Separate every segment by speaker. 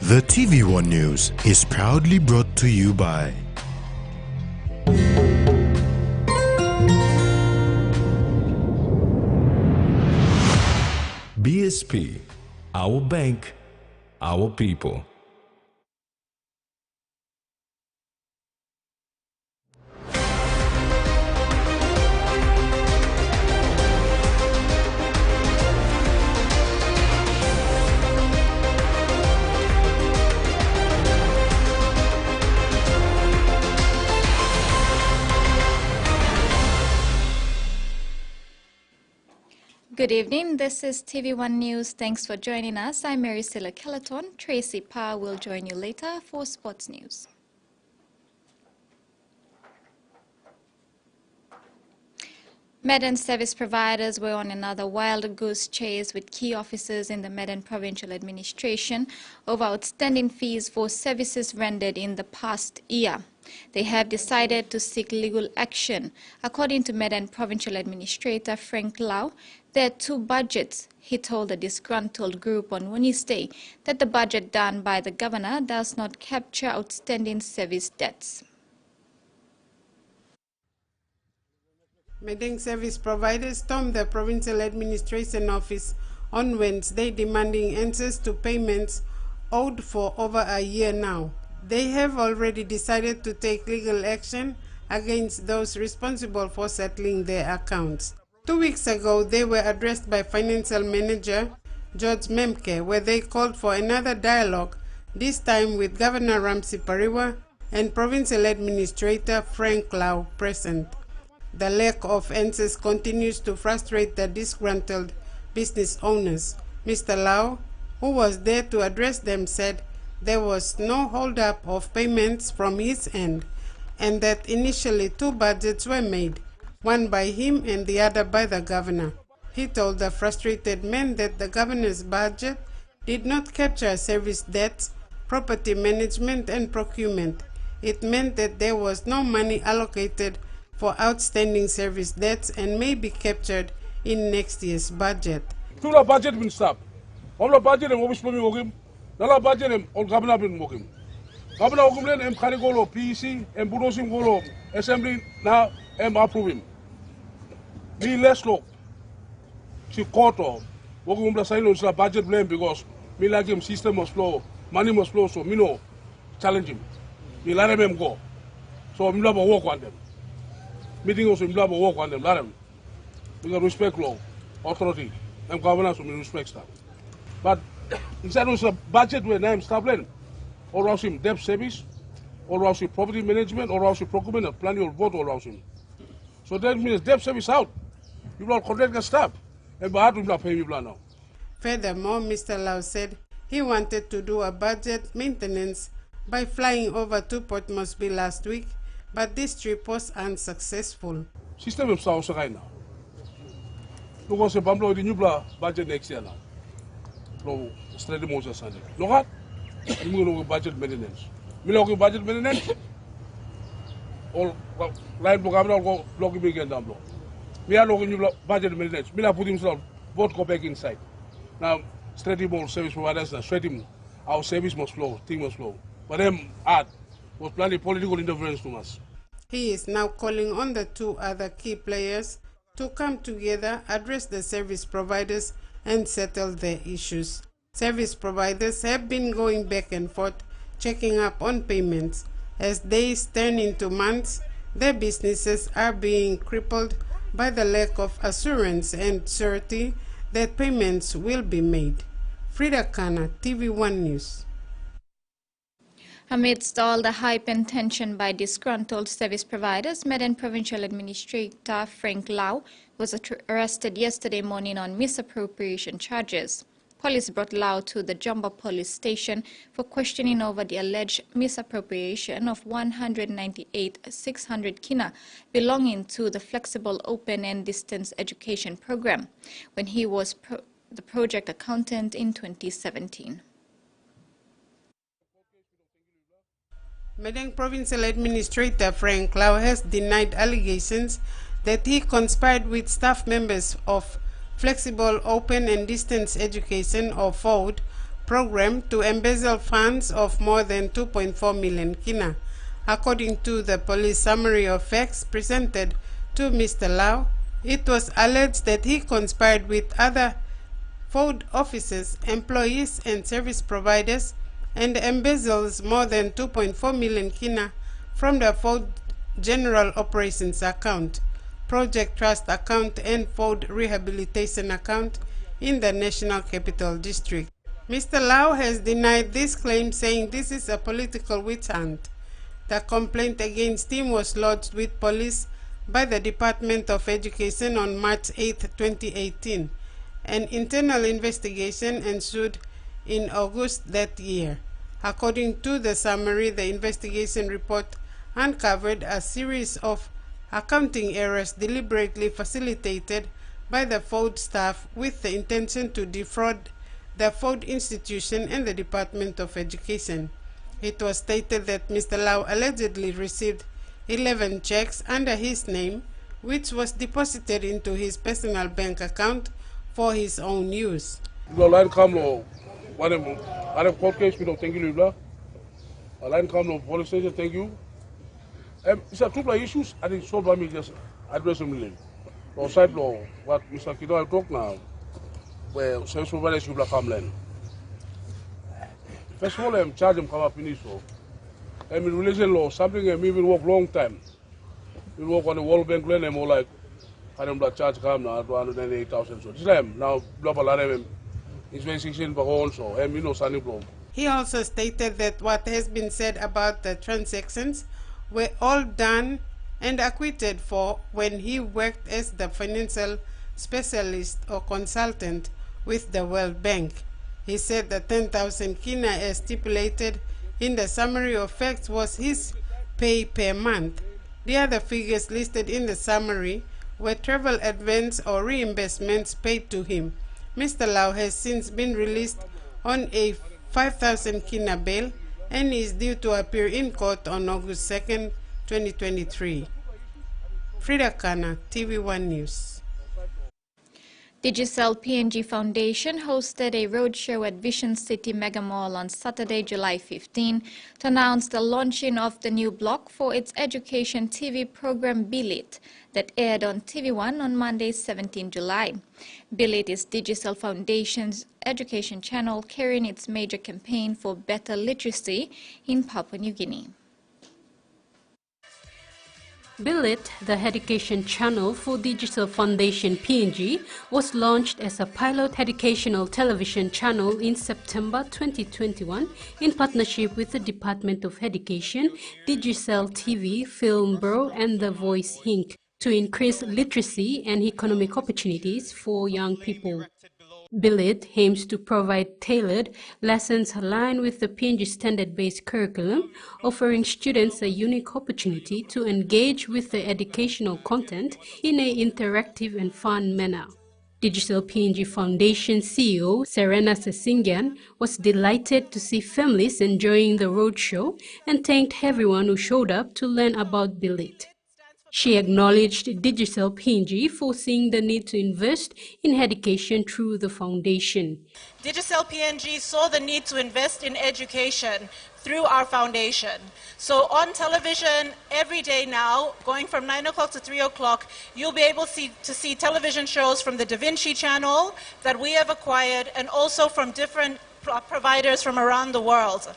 Speaker 1: The TVWAN News is proudly brought to you by
Speaker 2: BSP, our bank, our people.
Speaker 3: Good evening, this is TV1 News. Thanks for joining us. I'm Mary Silla Kelleton. Tracy Parr will join you later for sports news. Medan service providers were on another wild goose chase with key officers in the Medan Provincial Administration over outstanding fees for services rendered in the past year. They have decided to seek legal action. According to Medan Provincial Administrator Frank Lau, there are two budgets. He told the disgruntled group on Wednesday that the budget done by the governor does not capture outstanding service debts.
Speaker 4: Medan service providers stormed the Provincial Administration Office on Wednesday demanding answers to payments owed for over a year now. They have already decided to take legal action against those responsible for settling their accounts. 2 weeks ago, they were addressed by Financial Manager George Memke, where they called for another dialogue, this time with Governor Ramsey Pariwa and Provincial Administrator Frank Lau present. The lack of answers continues to frustrate the disgruntled business owners. Mr. Lau, who was there to address them, said there was no hold-up of payments from his end and that initially two budgets were made, one by him and the other by the governor. He told the frustrated men that the governor's budget did not capture service debts, property management and procurement. It meant that there was no money allocated for outstanding service debts and may be captured in next year's budget.
Speaker 5: Tula budget bin stop. Omla budget em obis pumi wogim. Nala budget em on governor bin wogim. Governor wogim len em khari golo PEC em budosim golo assembly na em approve him. Mi less law. Si koto wogim la sign on budget blame because mi like him system must flow, money must flow, so mi no challenge him. Mi let him go. So mi love work on them. Meeting also in work on them, let them. We got respect law, authority, and governance will respect stuff. But instead of a budget where I'm established, or else him debt service, or else property management, or else procurement and planning or vote or else him. So that means debt service out. You will collect the staff, and by will not pay me now.
Speaker 4: Furthermore, Mr. Lau said he wanted to do a budget maintenance by flying over to Port Moresby last week, but this trip was unsuccessful.
Speaker 5: System of South right now. Look what's the Bamblo the new budget next year now. No, straight Moses Sunday. No, what? I'm going to budget maintenance. We look at budget maintenance. All line program go looking big and down below. We are looking at budget maintenance. We are putting himself both go back inside. Now, straight more service providers, straight him. Our service must flow, thing must flow. But them add was planning political interference from us.
Speaker 4: He is now calling on the two other key players to come together, address the service providers, and settle their issues. Service providers have been going back and forth, checking up on payments. As days turn into months, their businesses are being crippled by the lack of assurance and certainty that payments will be made. Frida Kana, TV1 News.
Speaker 3: Amidst all the hype and tension by disgruntled service providers, Medan Provincial Administrator Frank Lau was arrested yesterday morning on misappropriation charges. Police brought Lau to the Jumba police station for questioning over the alleged misappropriation of 198,600 kina belonging to the Flexible Open and Distance Education Program when he was the project accountant in 2017.
Speaker 4: Medan Provincial Administrator Frank Lau has denied allegations that he conspired with staff members of Flexible Open and Distance Education, or FOD, program to embezzle funds of more than 2.4 million kina. According to the police summary of facts presented to Mr. Lau, it was alleged that he conspired with other FOD officers, employees and service providers and embezzles more than 2.4 million kina from the FOD General Operations Account, Project Trust Account and FOD Rehabilitation Account in the National Capital District. Mr. Lau has denied this claim, saying this is a political witch hunt. The complaint against him was lodged with police by the Department of Education on March 8, 2018. An internal investigation ensued in August that year. According to the summary, the investigation report uncovered a series of accounting errors deliberately facilitated by the FOD staff with the intention to defraud the FOD institution and the Department of Education. It was stated that Mr. Lau allegedly received 11 checks under his name, which was deposited into his personal bank account for his own use.
Speaker 5: Line come no, I court case. We don't thank you, line come no police station. Thank you. It's a couple of issues. I think solved by me just address them. No side law. What Mr. Kido I talk now. Where service providers should come land. First of all, I'm charging come up in so. In relation law, something we will work long time. We work on the World Bank land and more like I don't charge come now 208,000 so. This time now global RM is investigation for also and you know standing problem.
Speaker 4: He also stated that what has been said about the transactions were all done and acquitted for when he worked as the financial specialist or consultant with the World Bank. He said the 10,000 kina as stipulated in the summary of facts was his pay per month. The other figures listed in the summary were travel advance or reimbursements paid to him. Mr. Lau has since been released on a 5,000 kina bail and is due to appear in court on August 2nd, 2023. Frida Kana, TVWAN News.
Speaker 3: Digicel PNG Foundation hosted a roadshow at Vision City Mega Mall on Saturday, July 15 to announce the launching of the new block for its education TV program Bilit that aired on TVWAN on Monday, 17 July. Bilit is Digicel Foundation's education channel carrying its major campaign for better literacy in Papua New Guinea.
Speaker 6: Bilit, the education channel for Digicel Foundation PNG, was launched as a pilot educational television channel in September 2021 in partnership with the Department of Education, Digicel TV, Film Bureau and The Voice Inc. to increase literacy and economic opportunities for young people. Bilit aims to provide tailored lessons aligned with the PNG standard-based curriculum, offering students a unique opportunity to engage with the educational content in an interactive and fun manner. Digicel PNG Foundation CEO Serena Sesingyan was delighted to see families enjoying the roadshow and thanked everyone who showed up to learn about Bilit. She acknowledged Digicel PNG for seeing the need to invest in education through the foundation.
Speaker 7: Digicel PNG saw the need to invest in education through our foundation. So on television every day now, going from 9 o'clock to 3 o'clock, you'll be able to see television shows from the Da Vinci channel that we have acquired and also from different providers from around the world.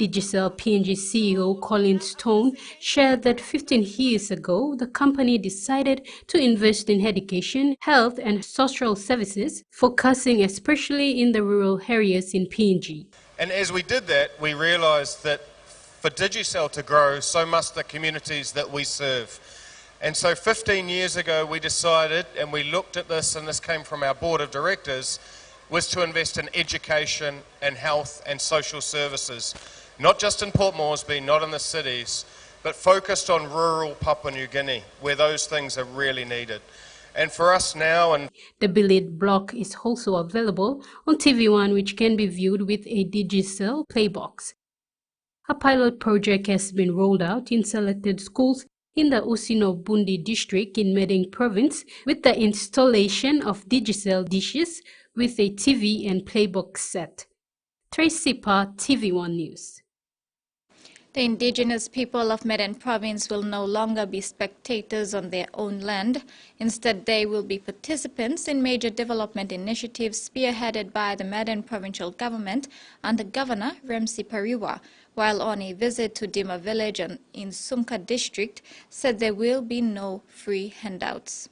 Speaker 6: Digicel PNG CEO Colin Stone shared that 15 years ago, the company decided to invest in education, health and social services, focusing especially in the rural areas in PNG.
Speaker 8: And as we did that, we realised that for Digicel to grow, so must the communities that we serve. And so 15 years ago, we decided, and we looked at this, and this came from our board of directors, was to invest in education and health and social services. Not just in Port Moresby, not in the cities, but focused on rural Papua New Guinea, where those things are really needed. And for us now...
Speaker 6: The Bilit block is also available on TVWAN, which can be viewed with a Digicel Playbox. A pilot project has been rolled out in selected schools in the Usino Bundi district in Medang province with the installation of Digicel dishes with a TV and Playbox set. Tracy Pa, TVWAN News.
Speaker 3: The indigenous people of Medan province will no longer be spectators on their own land. Instead, they will be participants in major development initiatives spearheaded by the Medan provincial government under Governor Ramsi Pariwa, while on a visit to Dima village in Sumka district, said there will be no free handouts.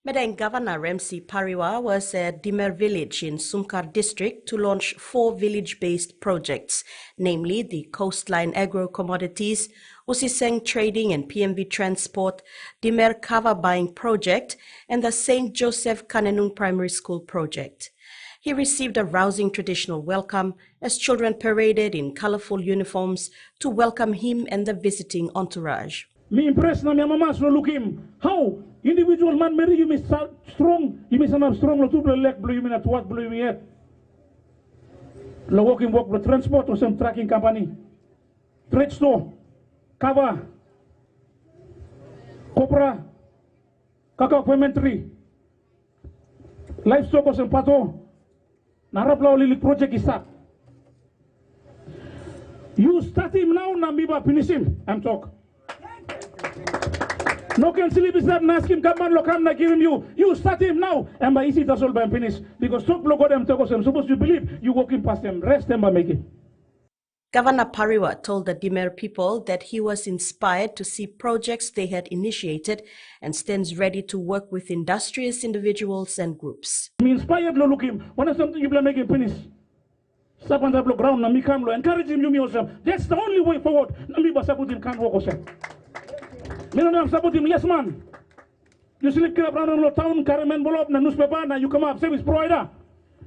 Speaker 9: Medan Governor Ramsi Pariwa was at Dimer village in Sumkar district to launch 4 village-based projects, namely the Coastline Agro-Commodities, Usiseng Trading and PNG Transport, Dimer Kava Buying Project, and the St. Joseph Kanenung Primary School project. He received a rousing traditional welcome as children paraded in colorful uniforms to welcome him and the visiting entourage.
Speaker 10: Me impressed na mi mama so look him. How? Individual man marry you miss strong. You miss enough strong lo tu leg blue you mean at what blue yet. Lo walking work the transport or some tracking company. Trade store. Kava. Copra. Kakao Pementary. Livestock or some pato. Narapla Lily project is start. You start him now, Namiba finish him. I'm talk. No can sleep is not asking come on lokam na give him you start him now and by easy that's all by finish because top logo them talk I'm supposed to believe you walking past them rest them by making.
Speaker 9: Governor Pariwa told the Dimer people that he was inspired to see projects they had initiated and stands ready to work with industrious individuals and groups.
Speaker 10: Me inspired lo look him when something you make him finish. Stop on the ground na me come lo encourage him you me also. That's the only way forward. Na me ba support him can't walk also. Me no support him, yes man. You sleep up around the town, Karaman Bolop, na newspaper, na you come up, service provider.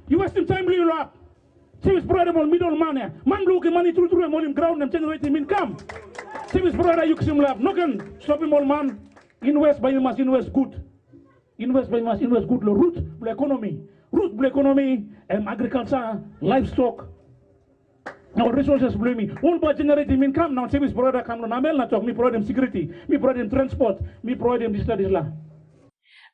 Speaker 10: You wasting time you up. Service provider will middle man. Man look money through and him ground and generate him income. Service provider you can lab. No can stop him all man. Invest by you must invest good. Invest by you must invest good. Root blue economy. Root blue economy and agriculture, livestock. Now resources blue me. All by generating income now service provider come on Amel na talk. Me provide them security. Me provide them transport. Me provide them this.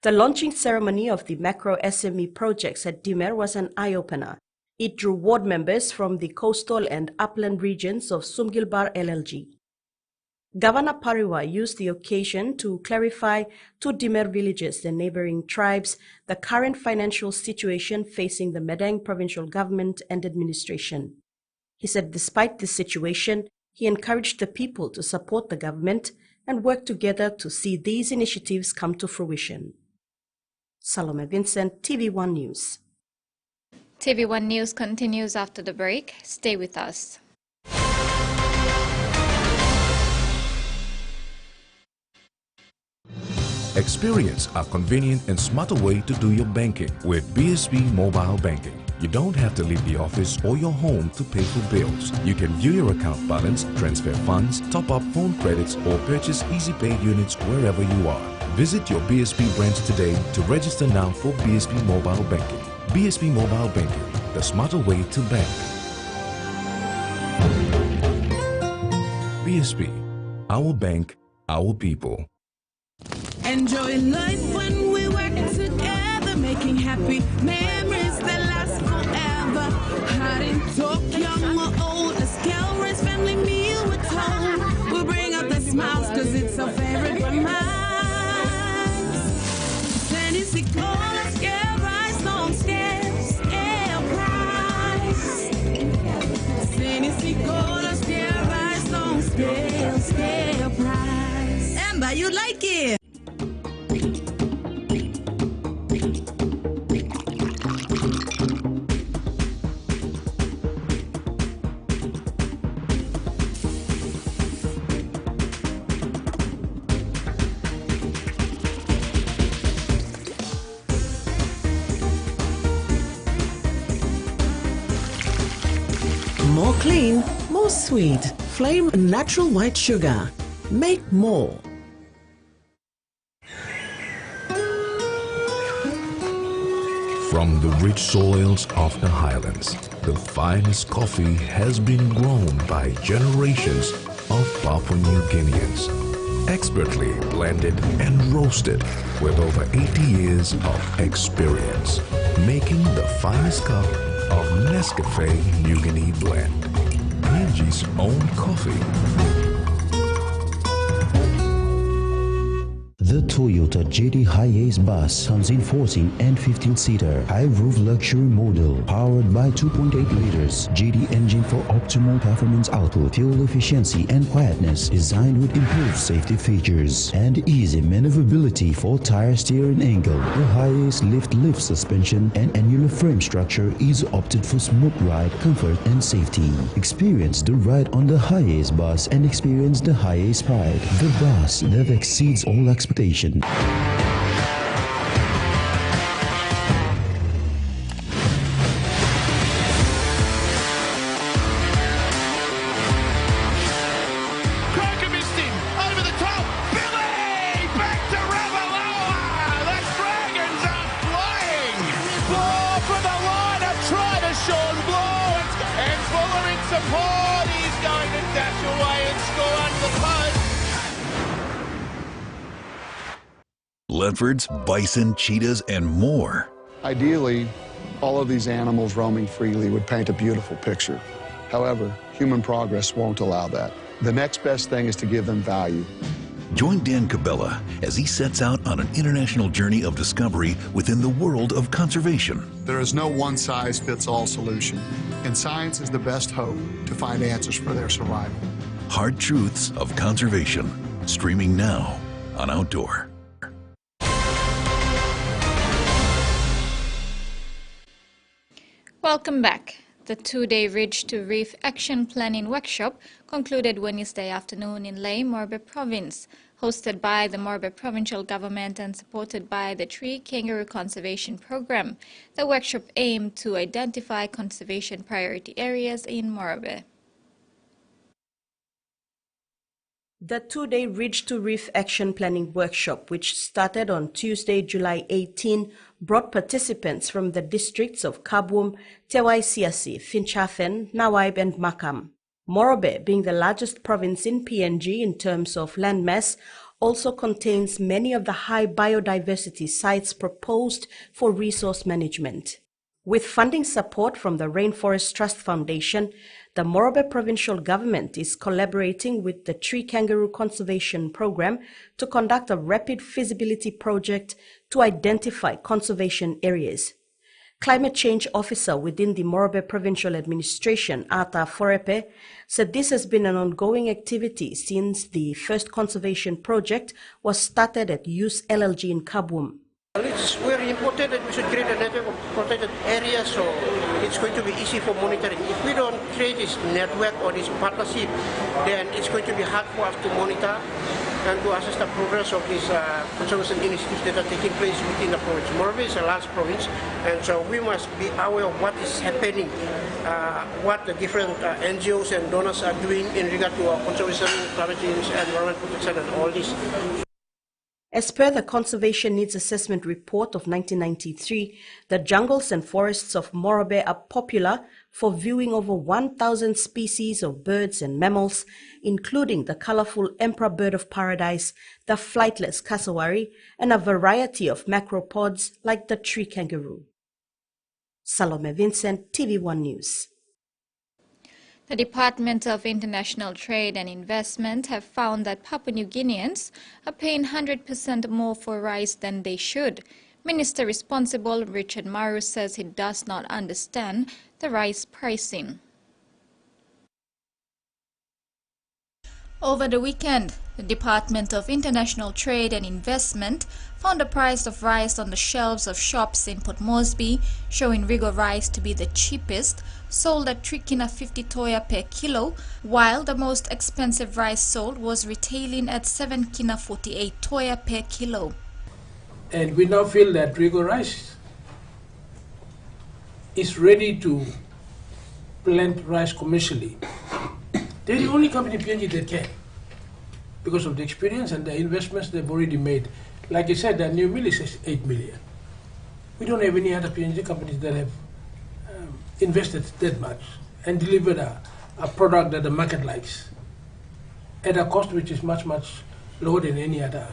Speaker 9: The launching ceremony of the macro SME projects at Dimer was an eye-opener. It drew ward members from the coastal and upland regions of Sumgilbar LLG. Governor Pariwa used the occasion to clarify to Dimer villages and neighboring tribes the current financial situation facing the Medan provincial government and administration. He said despite this situation, he encouraged the people to support the government and work together to see these initiatives come to fruition. Salome Vincent, TV1 News.
Speaker 3: TV1 News continues after the break. Stay with us.
Speaker 2: Experience a convenient and smarter way to do your banking with BSB Mobile Banking. You don't have to leave the office or your home to pay for bills. You can view your account balance, transfer funds, top up phone credits, or purchase Easy Pay units wherever you are. Visit your BSB branch today to register now for BSB Mobile Banking. BSB Mobile Banking, the smarter way to bank. BSB, our bank, our people.
Speaker 11: Enjoy life when we're working together, making happy memories that last forever. Hot in talk, young or old, a scale race, family meal with home. We'll bring out the smiles cause it's our favorite reminds. Tennessee cola, scale rise, long scale price. Tennessee cola, scale rise, long scale price. Amber, you like it?
Speaker 12: More clean, more sweet. Flame natural white sugar. Make more.
Speaker 2: From the rich soils of the highlands, the finest coffee has been grown by generations of Papua New Guineans. expertly blended and roasted with over 80 years of experience, making the finest cup of Nescafe New Guinea blend, PNG's own coffee.
Speaker 13: The Toyota JD Hiace bus comes in 14 and 15-seater high-roof luxury model powered by 2.8 liters JD engine for optimal performance output, fuel efficiency and quietness, designed with improved safety features and easy maneuverability for tire steering angle. The Hiace lift suspension and annular frame structure is opted for smooth ride, comfort and safety. Experience the ride on the Hiace bus and experience the Hiace pride, the bus that exceeds all expectations.
Speaker 14: Support, he's going to dash away and score under the post.
Speaker 15: Leopards, bison, cheetahs, and more.
Speaker 16: Ideally, all of these animals roaming freely would paint a beautiful picture. However, human progress won't allow that. The next best thing is to give them value.
Speaker 15: Join Dan Cabela as he sets out on an international journey of discovery within the world of conservation.
Speaker 16: There is no one-size-fits-all solution, and science is the best hope to find answers for their survival.
Speaker 15: Hard Truths of Conservation, streaming now on Outdoor.
Speaker 3: Welcome back. The two-day Ridge to Reef Action Planning Workshop concluded Wednesday afternoon in Lae, Morobe Province, hosted by the Morobe Provincial Government and supported by the Tree Kangaroo Conservation Program. The workshop aimed to identify conservation priority areas in Morobe.
Speaker 9: The two-day Ridge to Reef Action Planning Workshop, which started on Tuesday, July 18, brought participants from the districts of Kabwum, Tewai-Siasi, Finchafen, Nawaib and Makam. Morobe, being the largest province in PNG in terms of landmass, also contains many of the high biodiversity sites proposed for resource management. With funding support from the Rainforest Trust Foundation, the Morobe Provincial Government is collaborating with the Tree Kangaroo Conservation Program to conduct a rapid feasibility project to identify conservation areas. Climate Change Officer within the Morobe Provincial Administration, Ata Forepe, said this has been an ongoing activity since the first conservation project was started at Use LLG in Kabwum.
Speaker 17: It's very important that we should create a network of protected areas, so it's going to be easy for monitoring. If we don't create this network or this partnership, then it's going to be hard for us to monitor and to assess the progress of these conservation initiatives that are taking place within the province. Morobe is a large province, and so we must be aware of what is happening, what the different NGOs and donors are doing in regard to conservation, climate change, environment protection, and all this.
Speaker 9: As per the Conservation Needs Assessment Report of 1993, the jungles and forests of Morobe are popular for viewing over 1,000 species of birds and mammals, including the colorful emperor bird of paradise, the flightless cassowary, and a variety of macropods like the tree kangaroo. Salome Vincent, TV1 News.
Speaker 3: The Department of International Trade and Investment have found that Papua New Guineans are paying 100% more for rice than they should. Minister responsible Richard Maru says he does not understand the rice pricing. Over the weekend, the Department of International Trade and Investment found the price of rice on the shelves of shops in Port Moresby, showing Rigo rice to be the cheapest, sold at 3 kina 50 toya per kilo, while the most expensive rice sold was retailing at 7 kina 48 toya per kilo.
Speaker 10: And we now feel that Rigo rice is ready to plant rice commercially. They're the only company in PNG that can, because of the experience and the investments they've already made. Like I said, that new mill is 8 million. We don't have any other PNG companies that have invested that much and delivered a product that the market likes at a cost which is much, much
Speaker 18: lower than any other.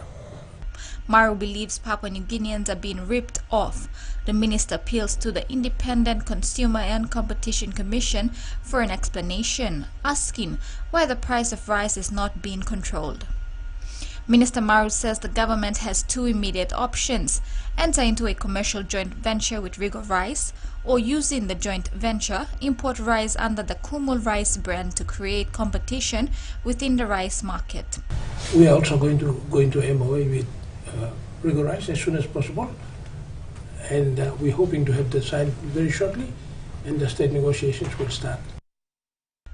Speaker 3: Maru believes Papua New Guineans are being ripped off. The minister appeals to the Independent Consumer and Competition Commission for an explanation, asking why the price of rice is not being controlled. Minister Maru says the government has two immediate options: enter into a commercial joint venture with Rigo Rice, or using the joint venture, import rice under the Kumul Rice brand to create competition within the rice market.
Speaker 18: We are also going to go into MOA with Rigo Rice as soon as possible, and we're hoping to have the sign very shortly, and the state negotiations will start.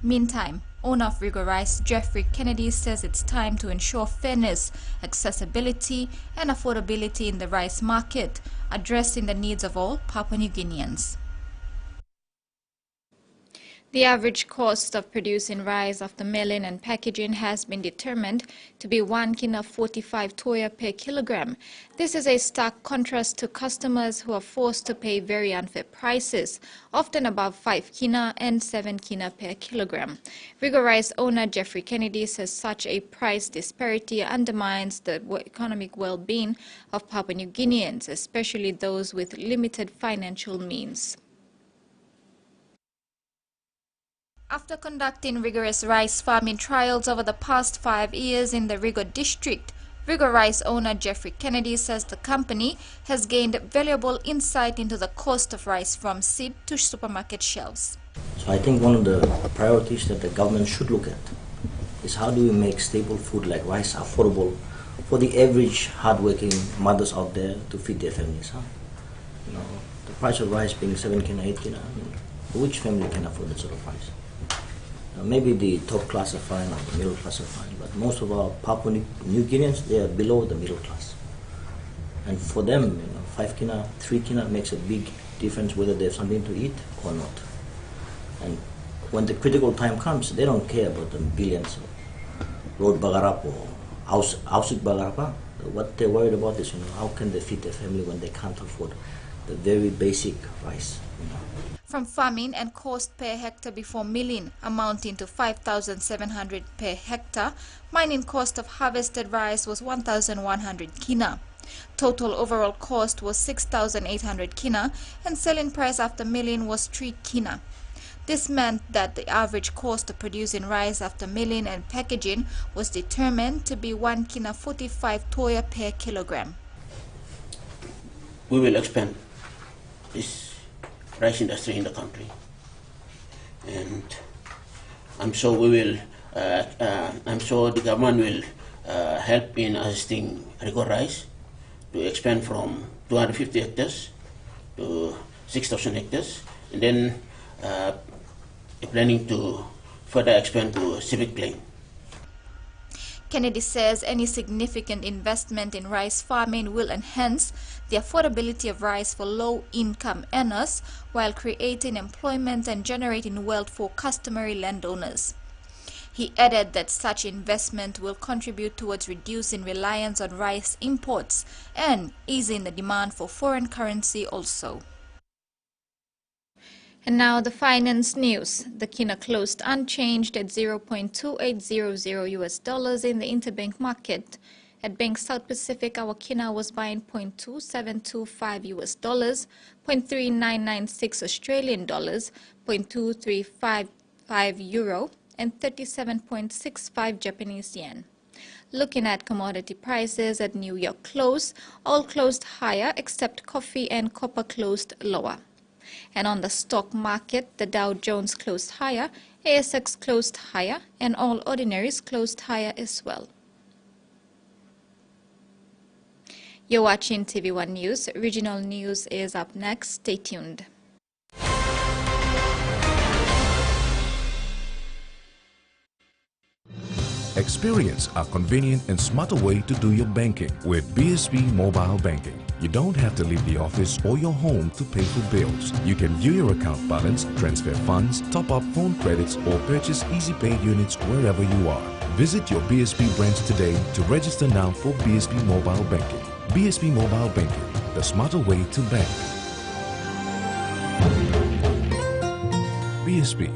Speaker 3: Meantime, owner of Rigo Rice, Jeffrey Kennedy, says it's time to ensure fairness, accessibility, and affordability in the rice market, addressing the needs of all Papua New Guineans. The average cost of producing rice after milling and packaging has been determined to be 1 kina 45 toya per kilogram. This is a stark contrast to customers who are forced to pay very unfair prices, often above 5 kina and 7 kina per kilogram. Rigo Rice owner Jeffrey Kennedy says such a price disparity undermines the economic well-being of Papua New Guineans, especially those with limited financial means. After conducting rigorous rice farming trials over the past 5 years in the Rigo district, Rigo Rice owner Jeffrey Kennedy says the company has gained valuable insight into the cost of rice from seed to supermarket shelves.
Speaker 19: So I think one of the priorities that the government should look at is how do we make staple food like rice affordable for the average hardworking mothers out there to feed their families. You know, the price of rice being 7 kina, 8 kina, which family can afford that sort of price? Maybe the top class are fine or the middle class are fine, but most of our Papua New Guineans, they are below the middle class. And for them, 5 kina, 3 kina makes a big difference whether they have something to eat or not. And when the critical time comes, they don't care about the billions of road bagarap or house bagarap. What they're worried about is, how can they feed their family when they can't afford the very basic rice.
Speaker 3: From farming and cost per hectare before milling amounting to 5,700 per hectare, mining cost of harvested rice was 1,100 kina. Total overall cost was 6,800 kina, and selling price after milling was 3 kina. This meant that the average cost of producing rice after milling and packaging was determined to be 1 kina 45 toya per kilogram.
Speaker 20: We will expand this rice industry in the country, and I'm sure we will. I'm sure the government will help in assisting Rigo Rice to expand from 250 hectares to 6,000 hectares, and then planning to further expand to civic plain.
Speaker 3: Kennedy says any significant investment in rice farming will enhance the affordability of rice for low-income earners while creating employment and generating wealth for customary landowners. He added that such investment will contribute towards reducing reliance on rice imports and easing the demand for foreign currency also. And now the finance news. The kina closed unchanged at $0.2800 US in the interbank market. At Bank South Pacific, our kina was buying $0.2725 US, $0.3996 Australian dollars, $0.2355 euro, and 37.65 Japanese yen. Looking at commodity prices at New York close, all closed higher except coffee and copper closed lower. And on the stock market, the Dow Jones closed higher, ASX closed higher, and all ordinaries closed higher as well. You're watching TV1 News. Regional news is up next. Stay tuned.
Speaker 2: Experience a convenient and smarter way to do your banking with BSB Mobile Banking. You don't have to leave the office or your home to pay for bills. You can view your account balance, transfer funds, top up phone credits, or purchase easy pay units wherever you are. Visit your BSB branch today to register now for BSB Mobile Banking. BSB Mobile Banking, the smarter way to bank. BSB,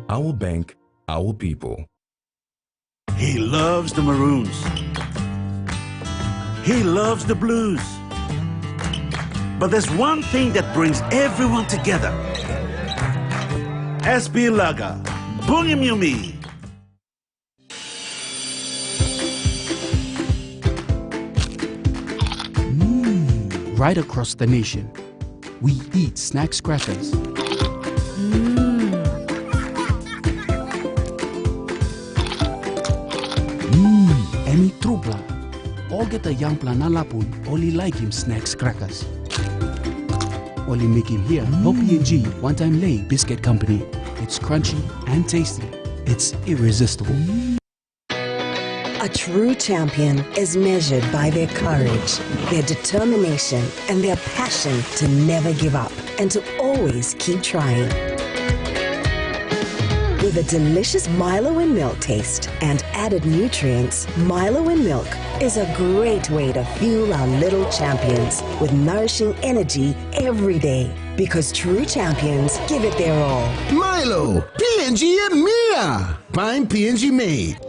Speaker 2: our bank, our people.
Speaker 21: He loves the Maroons. He loves the blues. But there's one thing that brings everyone together. SB Lager, Bungim Yumi.
Speaker 22: Right across the nation, we eat snacks crackers. Emi trupla. All get a young plana lapun, only like him snacks crackers. Only make him here, help PNG one time lay biscuit company. It's crunchy and tasty. It's irresistible.
Speaker 23: A true champion is measured by their courage, their determination, and their passion to never give up and to always keep trying. With a delicious Milo in milk taste and added nutrients, Milo in milk is a great way to fuel our little champions with nourishing energy every day. Because true champions give it their all.
Speaker 24: Milo, PNG and Mia. Pine PNG made.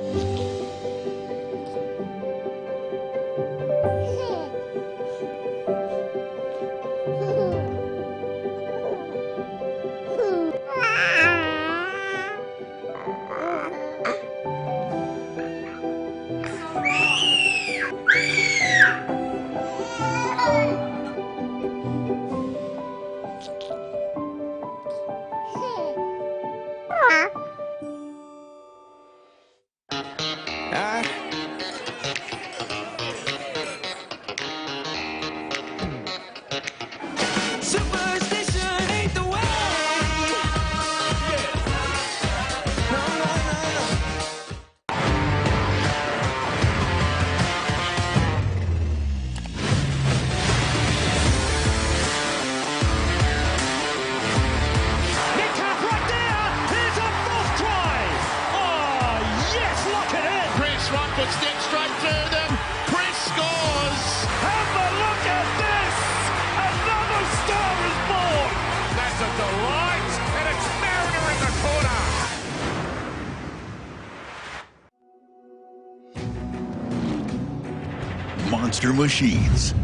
Speaker 15: Monster machines,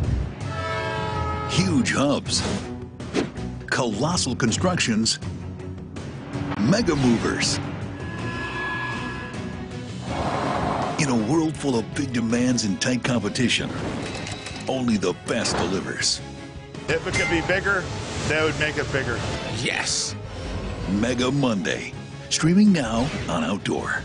Speaker 15: huge hubs, colossal constructions, mega movers. In a world full of big demands and tight competition, only the best delivers.
Speaker 14: If it could be bigger, they would make it bigger.
Speaker 15: Yes! Mega Monday, streaming now on Outdoor.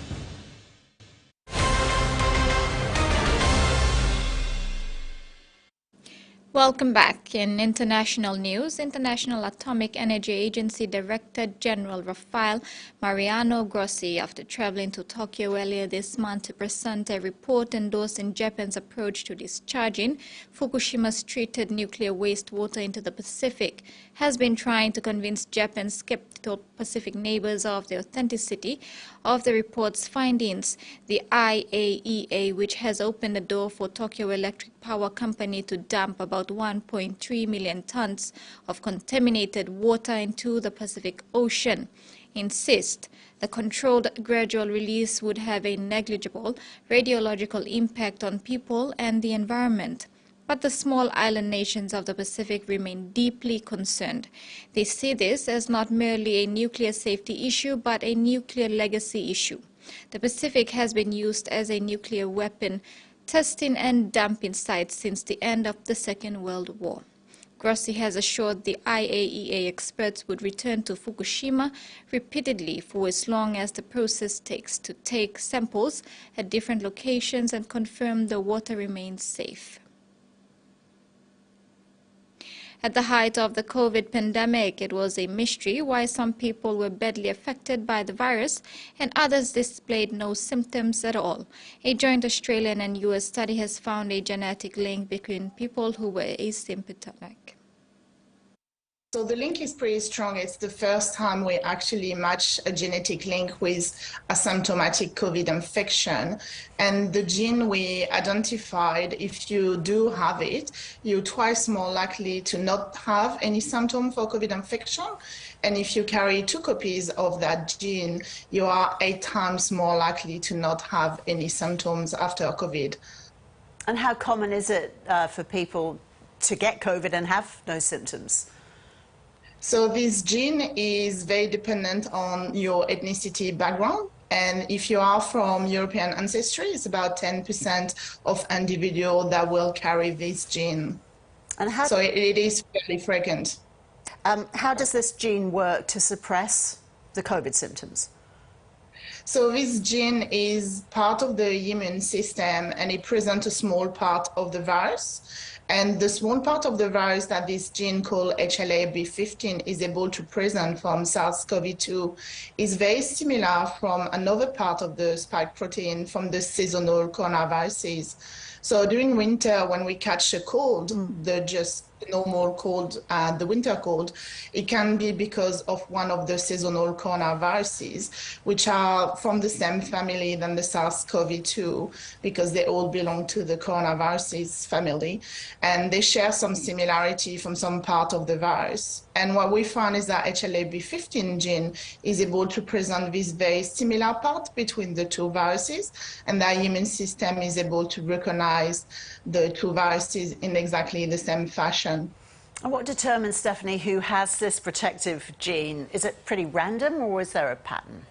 Speaker 3: Welcome back. In international news, International Atomic Energy Agency Director General Rafael Mariano Grossi, after traveling to Tokyo earlier this month to present a report endorsing Japan's approach to discharging Fukushima's treated nuclear wastewater into the Pacific, has been trying to convince Japan's skeptical Pacific neighbors of the authenticity of the report's findings. The IAEA, which has opened the door for Tokyo Electric Power Company to dump about 1.3 million tons of contaminated water into the Pacific Ocean, insists the controlled gradual release would have a negligible radiological impact on people and the environment. But the small island nations of the Pacific remain deeply concerned. They see this as not merely a nuclear safety issue, but a nuclear legacy issue. The Pacific has been used as a nuclear weapon testing and dumping site since the end of the Second World War. Grossi has assured the IAEA experts would return to Fukushima repeatedly for as long as the process takes to take samples at different locations and confirm the water remains safe. At the height of the COVID pandemic, it was a mystery why some people were badly affected by the virus and others displayed no symptoms at all. A joint Australian and US study has found a genetic link between people who were asymptomatic.
Speaker 25: So the link is pretty strong. It's the first time we actually match a genetic link with asymptomatic COVID infection. And the gene we identified, if you do have it, you're twice more likely to not have any symptom for COVID infection. And if you carry 2 copies of that gene, you are 8 times more likely to not have any symptoms after COVID.
Speaker 1: And how common is it for people to get COVID and have no symptoms?
Speaker 25: So this gene is very dependent on your ethnicity background. And if you are from European ancestry, it's about 10% of individuals that will carry this gene.
Speaker 1: And how,
Speaker 25: so it is fairly frequent.
Speaker 1: How does this gene work to suppress the COVID symptoms?
Speaker 25: So this gene is part of the immune system, and it presents a small part of the virus. And the small part of the virus that this gene called HLA-B15 is able to present from SARS-CoV-2 is very similar from another part of the spike protein from the seasonal coronaviruses. So during winter, when we catch a cold, the normal cold, the winter cold, it can be because of one of the seasonal coronaviruses, which are from the same family than the SARS-CoV-2, because they all belong to the coronaviruses family, and they share some similarity from some part of the virus. And what we found is that HLA-B15 gene is able to present this very similar part between the two viruses, and the immune system is able to recognize the two viruses in exactly the same fashion.
Speaker 1: And what determines, Stephanie, who has this protective gene? Is it pretty random, or is there a pattern?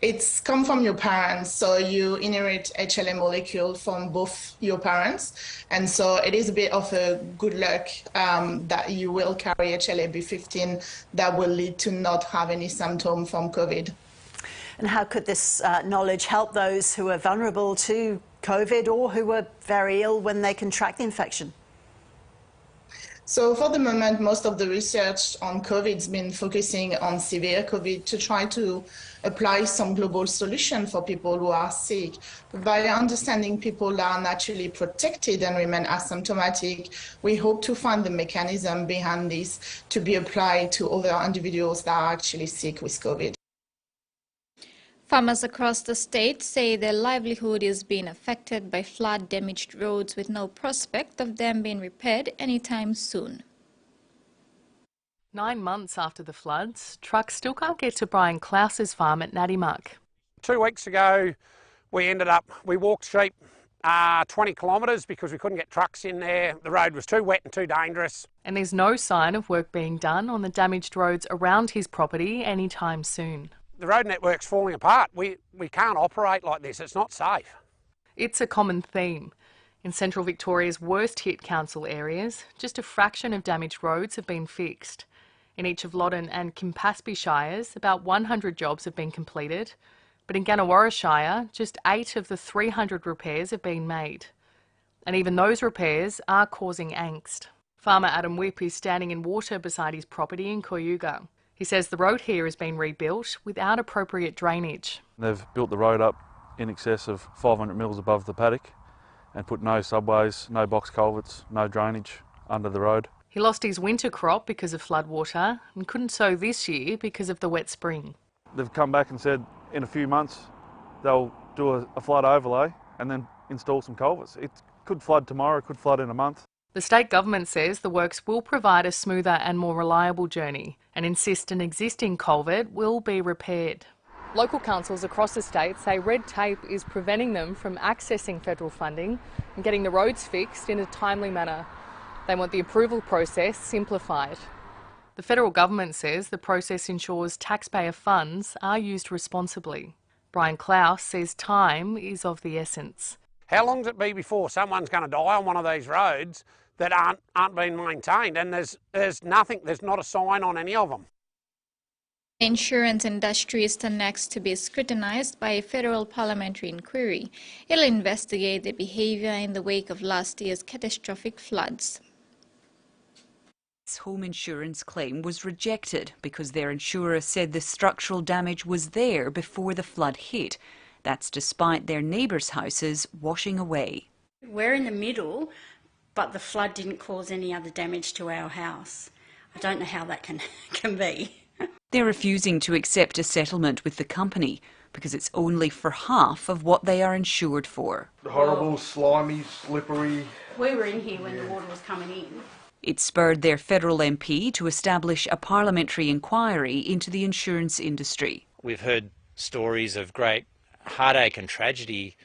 Speaker 25: It's come from your parents, so you inherit HLA molecule from both your parents, and so it is a bit of a good luck that you will carry HLA-B15 that will lead to not have any symptom from COVID.
Speaker 1: And how could this knowledge help those who are vulnerable to COVID or who were very ill when they contract the infection?
Speaker 25: So for the moment, most of the research on COVID has been focusing on severe COVID to try to apply some global solution for people who are sick. By understanding people that are naturally protected and remain asymptomatic, we hope to find the mechanism behind this to be applied to other individuals that are actually sick with COVID.
Speaker 3: Farmers across the state say their livelihood is being affected by flood-damaged roads with no prospect of them being repaired anytime soon.
Speaker 4: 9 months after the floods, trucks still can't get to Brian Klaus's farm at Nadimuck.
Speaker 5: 2 weeks ago, we walked sheep 20 kilometres because we couldn't get trucks in there. The road was too wet and too dangerous.
Speaker 4: And there's no sign of work being done on the damaged roads around his property anytime soon.
Speaker 5: The road network's falling apart. We can't operate like this. It's not safe.
Speaker 4: It's a common theme. In central Victoria's worst hit council areas, just a fraction of damaged roads have been fixed. In each of Loddon and Kimpaspe Shires, about 100 jobs have been completed. But in Gannawarra Shire, just 8 of the 300 repairs have been made. And even those repairs are causing angst. Farmer Adam Whipp is standing in water beside his property in Koyuga. He says the road here has been rebuilt without appropriate drainage.
Speaker 7: They've built the road up in excess of 500 metres above the paddock and put no subways, no box culverts, no drainage under the road.
Speaker 4: He lost his winter crop because of floodwater and couldn't sow this year because of the wet spring.
Speaker 7: They've come back and said in a few months they'll do a flood overlay and then install some culverts. It could flood tomorrow, it could flood in a month.
Speaker 4: The state government says the works will provide a smoother and more reliable journey and insist an existing culvert will be repaired. Local councils across the state say red tape is preventing them from accessing federal funding and getting the roads fixed in a timely manner. They want the approval process simplified. The federal government says the process ensures taxpayer funds are used responsibly. Brian Klaus says time is of the essence.
Speaker 5: How long does it be before someone's going to die on one of these roads that aren't being maintained? And there's nothing, there's not a sign on any of them.
Speaker 3: The insurance industry is the next to be scrutinized by a federal parliamentary inquiry. It'll investigate the behavior in the wake of last year's catastrophic floods.
Speaker 8: Home insurance claim was rejected because their insurer said the structural damage was there before the flood hit. That's despite their neighbours' houses washing away.
Speaker 26: We're in the middle, but the flood didn't cause any other damage to our house. I don't know how that can be.
Speaker 8: They're refusing to accept a settlement with the company because it's only for half of what they are insured for.
Speaker 27: Horrible, slimy, slippery.
Speaker 26: We were in here when the water was coming in.
Speaker 8: It spurred their federal MP to establish a parliamentary inquiry into the insurance industry.
Speaker 28: We've heard stories of great heartache and tragedy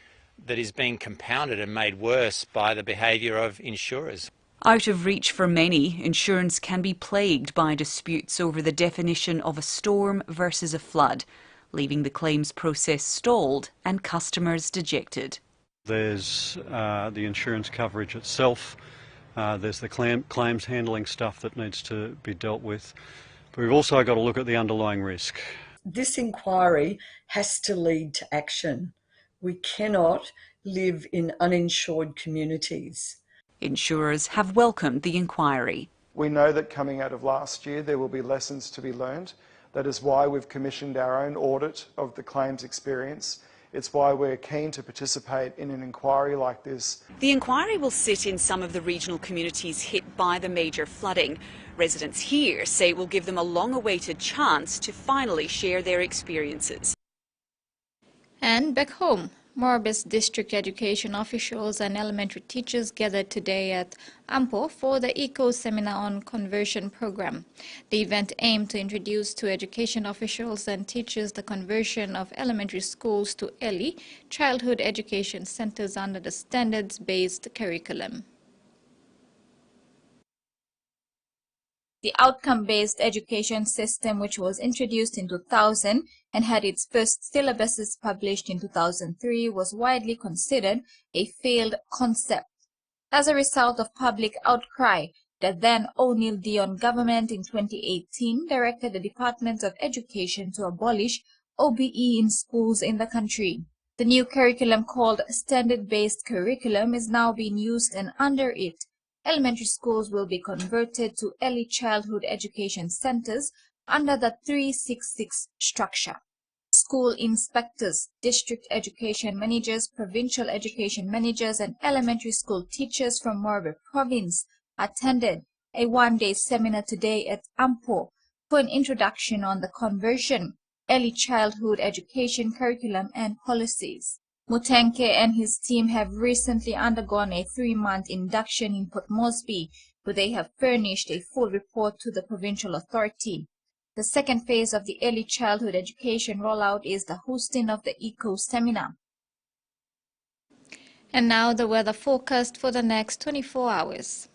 Speaker 6: that is being compounded and made worse by the behaviour of insurers.
Speaker 8: Out of reach for many, insurance can be plagued by disputes over the definition of a storm versus a flood, leaving the claims process stalled and customers dejected.
Speaker 9: There's the insurance coverage itself, there's the claims handling stuff that needs to be dealt with, but we've also got to look at the underlying risk.
Speaker 11: This inquiry has to lead to action. We cannot live in uninsured communities.
Speaker 8: Insurers have welcomed the inquiry.
Speaker 27: We know that coming out of last year there will be lessons to be learned. That is why we've commissioned our own audit of the claims experience. It's why we're keen to participate in an inquiry like this.
Speaker 8: The inquiry will sit in some of the regional communities hit by the major flooding. Residents here say it will give them a long-awaited chance to finally share their experiences.
Speaker 3: And back home, Morbis district education officials and elementary teachers gathered today at Ampo for the ECO Seminar on Conversion program. The event aimed to introduce to education officials and teachers the conversion of elementary schools to early childhood education centers under the standards-based curriculum. The outcome-based education system, which was introduced in 2000 and had its first syllabuses published in 2003, was widely considered a failed concept. As a result of public outcry, the then O'Neill Dion government in 2018 directed the Department of Education to abolish OBE in schools in the country. The new curriculum, called Standard-Based Curriculum, is now being used, and under it, elementary schools will be converted to early childhood education centers under the 366 structure. School inspectors, district education managers, provincial education managers, and elementary school teachers from Morbe province attended a one-day seminar today at Ampo for an introduction on the conversion, early childhood education curriculum and policies. Mutenke and his team have recently undergone a 3-month induction in Port Moresby, where they have furnished a full report to the provincial authority. The second phase of the early childhood education rollout is the hosting of the ECO seminar. And now the weather forecast for the next 24 hours.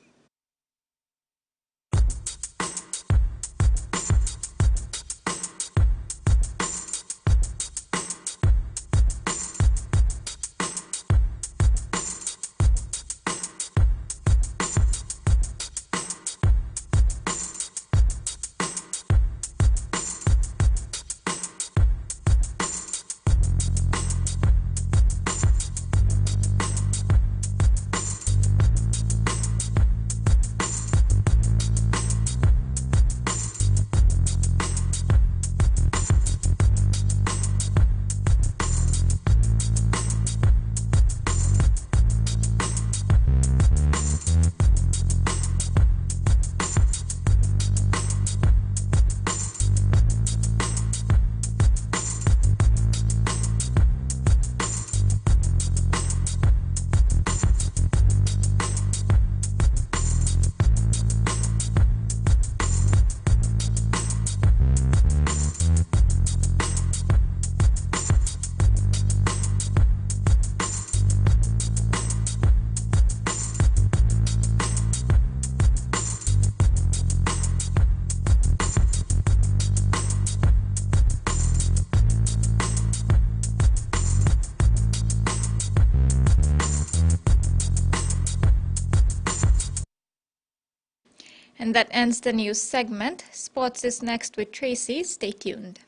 Speaker 3: And that ends the news segment. Sports is next with Tracy. Stay tuned.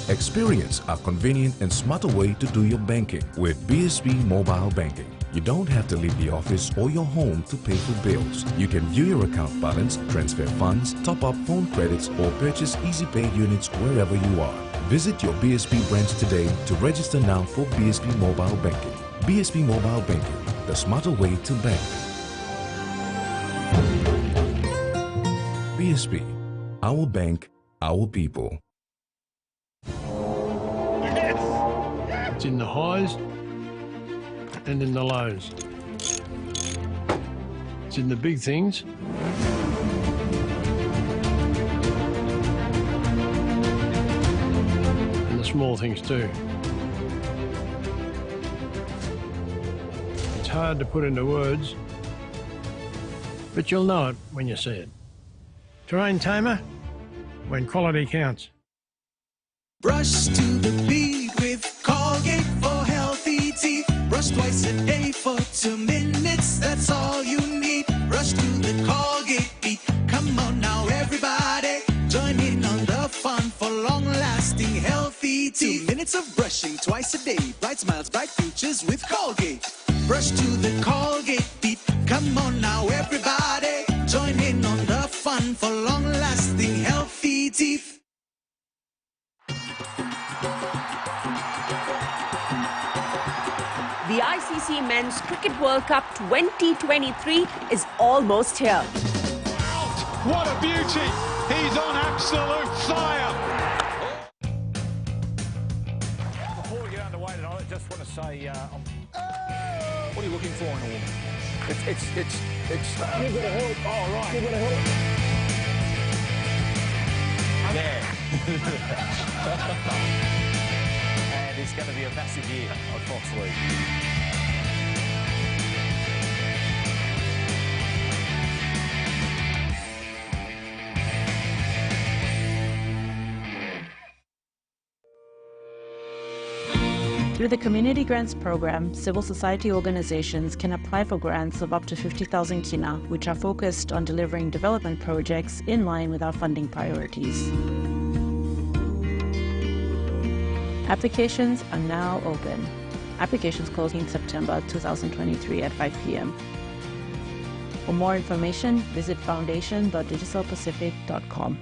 Speaker 2: Experience a convenient and smarter way to do your banking with BSP Mobile Banking. You don't have to leave the office or your home to pay for bills. You can view your account balance, transfer funds, top up phone credits, or purchase Easy Pay units wherever you are. Visit your BSP branch today to register now for BSP Mobile Banking. BSP Mobile Banking, the smarter way to bank. BSP, our bank, our people.
Speaker 12: It's in the highs and in the lows. It's in the big things small things too. It's hard to put into words, but you'll know it when you see it. Terrain tamer, when quality counts.
Speaker 10: Brush to the beat with Colgate for healthy teeth. Brush twice a day for 2 minutes, that's all you need. Brush to the Colgate beat. Come on now everybody, join in on the fun for long-lasting healthy teeth. 2 minutes of brushing twice a day, bright smiles, bright futures with Colgate. Brush to the Colgate beat. Come on now everybody, join in on the fun for long-lasting healthy teeth.
Speaker 13: The ICC Men's Cricket World Cup 2023 is almost here.
Speaker 14: What a beauty! He's on absolute fire!
Speaker 16: Before we get underway tonight, I just want to say, what are you looking for in a woman? It's. You've got to help. Oh, right. You've got to help. There. And it's going to be a massive year on Fox League.
Speaker 17: Through the Community Grants Program, civil society organizations can apply for grants of up to 50,000 kina, which are focused on delivering development projects in line with our funding priorities. Applications are now open. Applications close in September 2023 at 5 p.m. For more information, visit foundation.digitalpacific.com.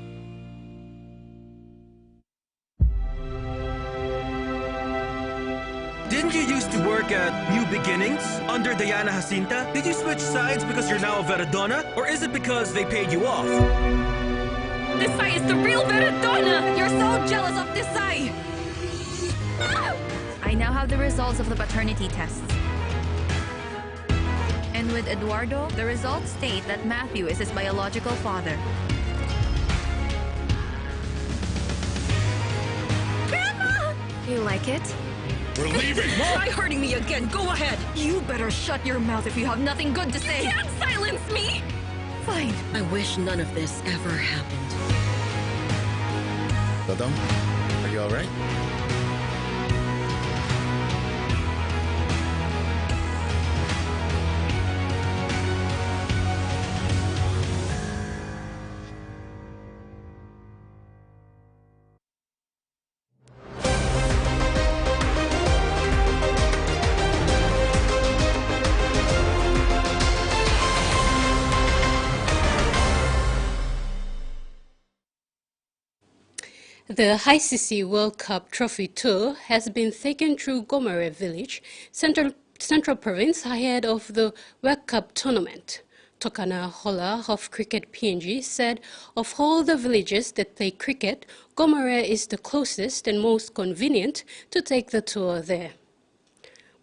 Speaker 18: Didn't you used to work at New Beginnings under Diana Jacinta? Did you switch sides because you're now a Veradona? Or is it because they paid you off?
Speaker 19: Desai is the real Veradona! You're so jealous of Desai!
Speaker 20: I now have the results of the paternity tests. And with Eduardo, the results state that Matthew is his biological father.
Speaker 19: Grandma!
Speaker 20: You like it?
Speaker 19: We're leaving! Try hurting me again, go ahead! You better shut your mouth if you have nothing good to say! You can't silence me!
Speaker 20: Fine.
Speaker 19: I wish none of this ever happened.
Speaker 28: Dodong, are you alright?
Speaker 29: The ICC World Cup Trophy Tour has been taken through Gomare Village, Central Province, ahead of the World Cup tournament. Tokana Hola of Cricket PNG said of all the villages that play cricket, Gomare is the closest and most convenient to take the tour there.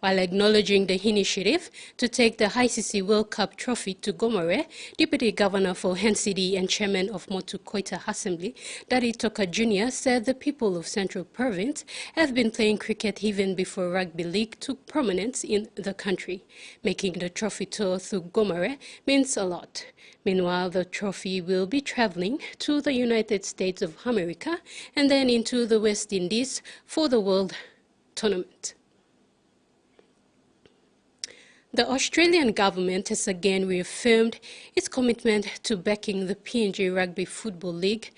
Speaker 29: While acknowledging the initiative to take the ICC World Cup trophy to Gomare, Deputy Governor for NCD and Chairman of Motu Koita Assembly, Dari Toka Jr. said the people of Central Province have been playing cricket even before rugby league took prominence in the country. Making the trophy tour through Gomare means a lot. Meanwhile, the trophy will be traveling to the United States of America and then into the West Indies for the World Tournament. The Australian government has again reaffirmed its commitment to backing the PNG Rugby Football League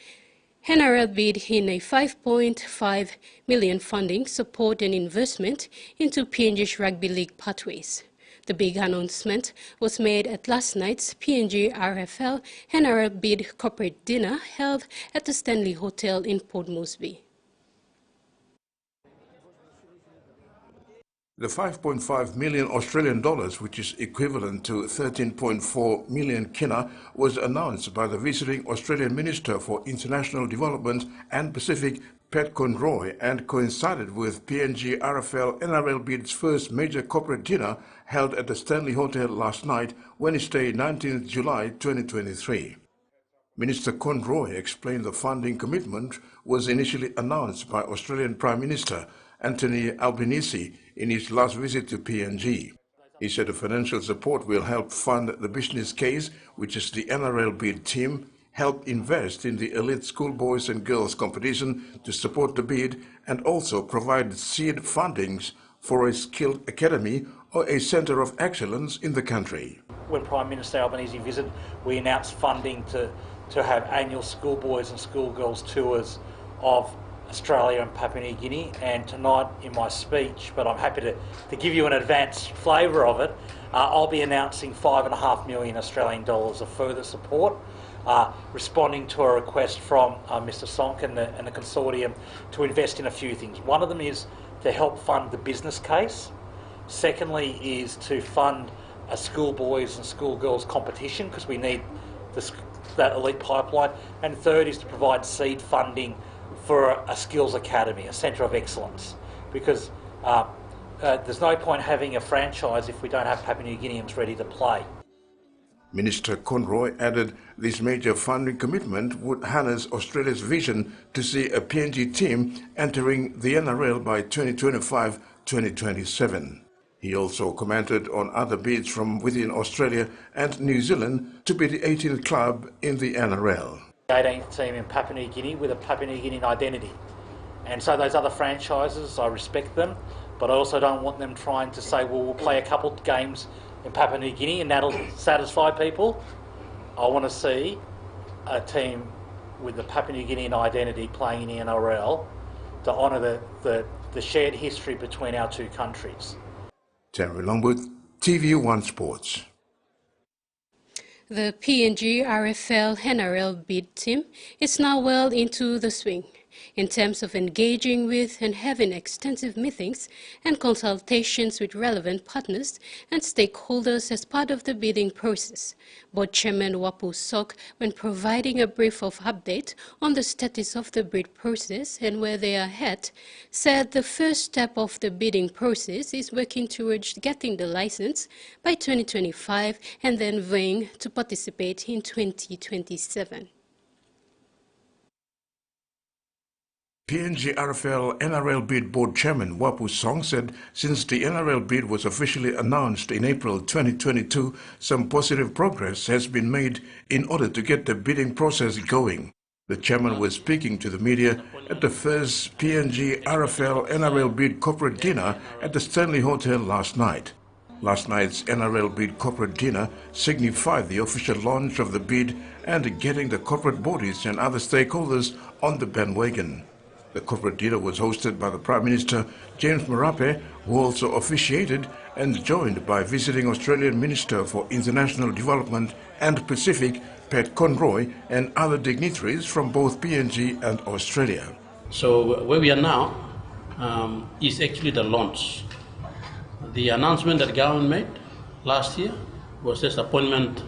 Speaker 29: NRL bid in a $5.5 million funding support and investment into PNG's rugby league pathways. The big announcement was made at last night's PNG RFL NRL bid corporate dinner held at the Stanley Hotel in Port Moresby.
Speaker 30: The 5.5 million Australian dollars, which is equivalent to 13.4 million kina, was announced by the visiting Australian Minister for International Development and Pacific, Pat Conroy, and coincided with PNG RFL NRL bid's first major corporate dinner held at the Stanley Hotel last night, Wednesday, 19th July 2023. Minister Conroy explained the funding commitment was initially announced by Australian Prime Minister Anthony Albanese in his last visit to PNG. He said the financial support will help fund the business case, which is the NRL bid team, help invest in the elite schoolboys and girls competition to support the bid, and also provide seed fundings for a skilled academy or a centre of excellence in the country.
Speaker 1: When Prime Minister Albanese visited, we announced funding to have annual schoolboys and schoolgirls tours of Australia and Papua New Guinea, and tonight in my speech, but I'm happy to give you an advanced flavour of it, I'll be announcing $5.5 million Australian dollars of further support, responding to a request from Mr Sonk and the consortium to invest in a few things. One of them is to help fund the business case. Secondly is to fund a schoolboys and schoolgirls competition, because we need that elite pipeline. And third is to provide seed funding for a skills academy, a centre of excellence, because there's no point having a franchise if we don't have Papua New Guineans ready to play.
Speaker 30: Minister Conroy added this major funding commitment would harness Australia's vision to see a PNG team entering the NRL by 2025-2027. He also commented on other bids from within Australia and New Zealand to be the 18th club in the NRL.
Speaker 1: 18th team in Papua New Guinea with a Papua New Guinean identity. And so those other franchises, I respect them, but I also don't want them trying to say, well, we'll play a couple of games in Papua New Guinea and that'll satisfy people. I want to see a team with the Papua New Guinean identity playing in the NRL to honour the shared history between our two countries.
Speaker 30: Terry Longwood, TVWAN Sports.
Speaker 29: The PNG RFL NRL bid team is now well into the swing in terms of engaging with and having extensive meetings and consultations with relevant partners and stakeholders as part of the bidding process. Board Chairman Wapu Sok, when providing a brief of update on the status of the bid process and where they are at, said the first step of the bidding process is working towards getting the license by 2025 and then vying to participate in 2027.
Speaker 30: PNG RFL NRL bid board chairman Wapu Song said since the NRL bid was officially announced in April 2022, some positive progress has been made in order to get the bidding process going. The chairman was speaking to the media at the first PNG RFL NRL bid corporate dinner at the Stanley Hotel last night. Last night's NRL bid corporate dinner signified the official launch of the bid and getting the corporate bodies and other stakeholders on the bandwagon. The corporate dinner was hosted by the Prime Minister, James Marape, who also officiated, and joined by visiting Australian Minister for International Development and Pacific, Pat Conroy, and other dignitaries from both PNG and Australia.
Speaker 4: So where we are now is actually the launch. The announcement that the government made last year was just appointment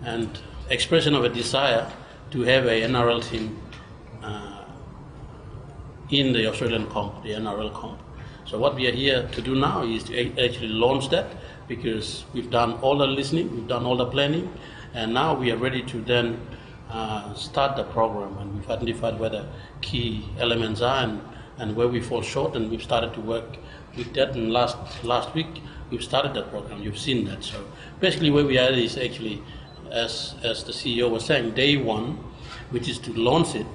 Speaker 4: and expression of a desire to have a NRL team in the Australian comp, the NRL comp. So what we are here to do now is to actually launch that, because we've done all the listening, we've done all the planning, and now we are ready to then start the program, and we've identified where the key elements are and where we fall short, and we've started to work with that. And last week we've started that program. You've seen that. So basically where we are is actually, as the CEO was saying, day one, which is to launch it,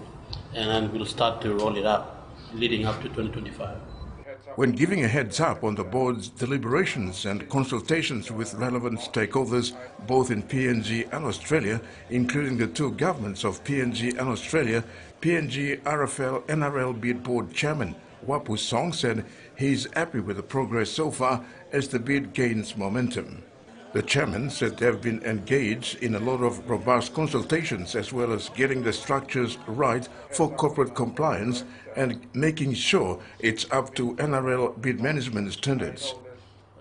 Speaker 4: and then we'll start to roll it out leading up to 2025.
Speaker 30: When giving a heads up on the board's deliberations and consultations with relevant stakeholders, both in PNG and Australia, including the two governments of PNG and Australia, PNG RFL NRL bid board chairman Wapu Song said he's happy with the progress so far as the bid gains momentum. The chairman said they have been engaged in a lot of robust consultations as well as getting the structures right for corporate compliance and making sure it's up to NRL bid management standards.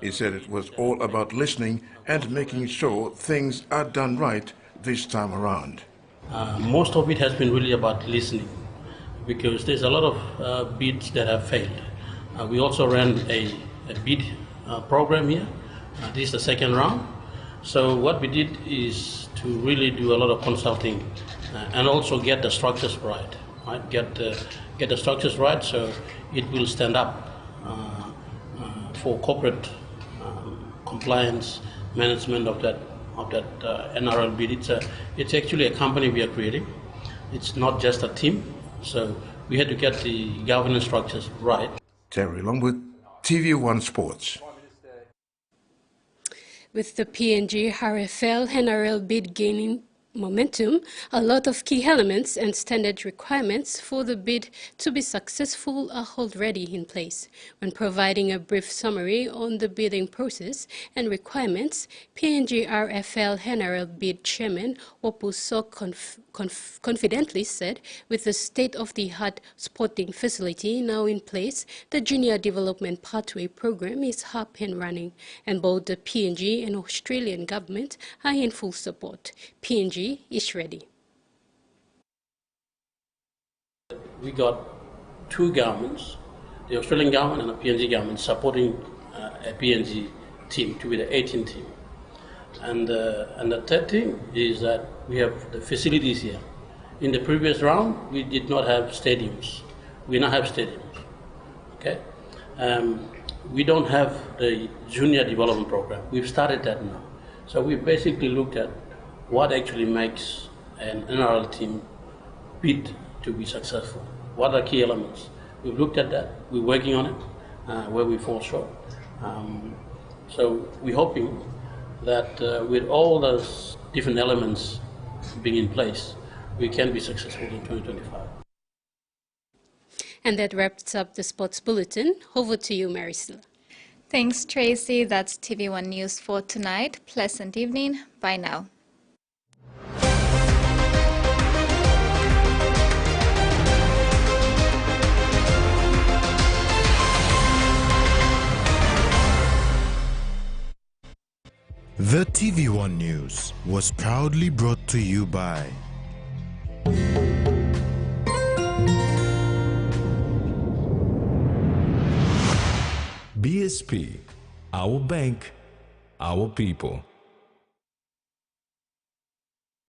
Speaker 30: He said it was all about listening and making sure things are done right this time around.
Speaker 4: Most of it has been really about listening, because there's a lot of bids that have failed. We also ran a bid program here. This is the second round. So what we did is to really do a lot of consulting and also get the structures right. Get the structures right so it will stand up for corporate compliance management of that NRL bid. It's actually a company we are creating. It's not just a team. So we had to get the governance structures right.
Speaker 30: Terry Longwood, TVWAN Sports.
Speaker 29: With the PNG RFL NRL bid gaining momentum, a lot of key elements and standard requirements for the bid to be successful are already in place. When providing a brief summary on the bidding process and requirements, PNG RFL NRL bid chairman Opuso confidently said, with the state-of-the-art sporting facility now in place, the Junior Development Pathway Program is up and running, and both the PNG and Australian government are in full support. PNG is ready.
Speaker 4: We got two governments, the Australian government and the PNG government, supporting a PNG team to be the 18 team. And the third thing is that we have the facilities here. In the previous round, we did not have stadiums. We now have stadiums. Okay, we don't have the junior development program. We've started that now. So we basically looked at what actually makes an NRL team bid to be successful. What are key elements? We've looked at that. We're working on it, where we fall short. So we're hoping that with all those different elements being in place, we can be successful in 2025.
Speaker 29: And that wraps up the Sports Bulletin. Over to you, Marisela.
Speaker 3: Thanks, Tracy. That's TV1 News for tonight. Pleasant evening. Bye now.
Speaker 5: The TV1 News was proudly brought to you by
Speaker 2: BSP, our bank, our people.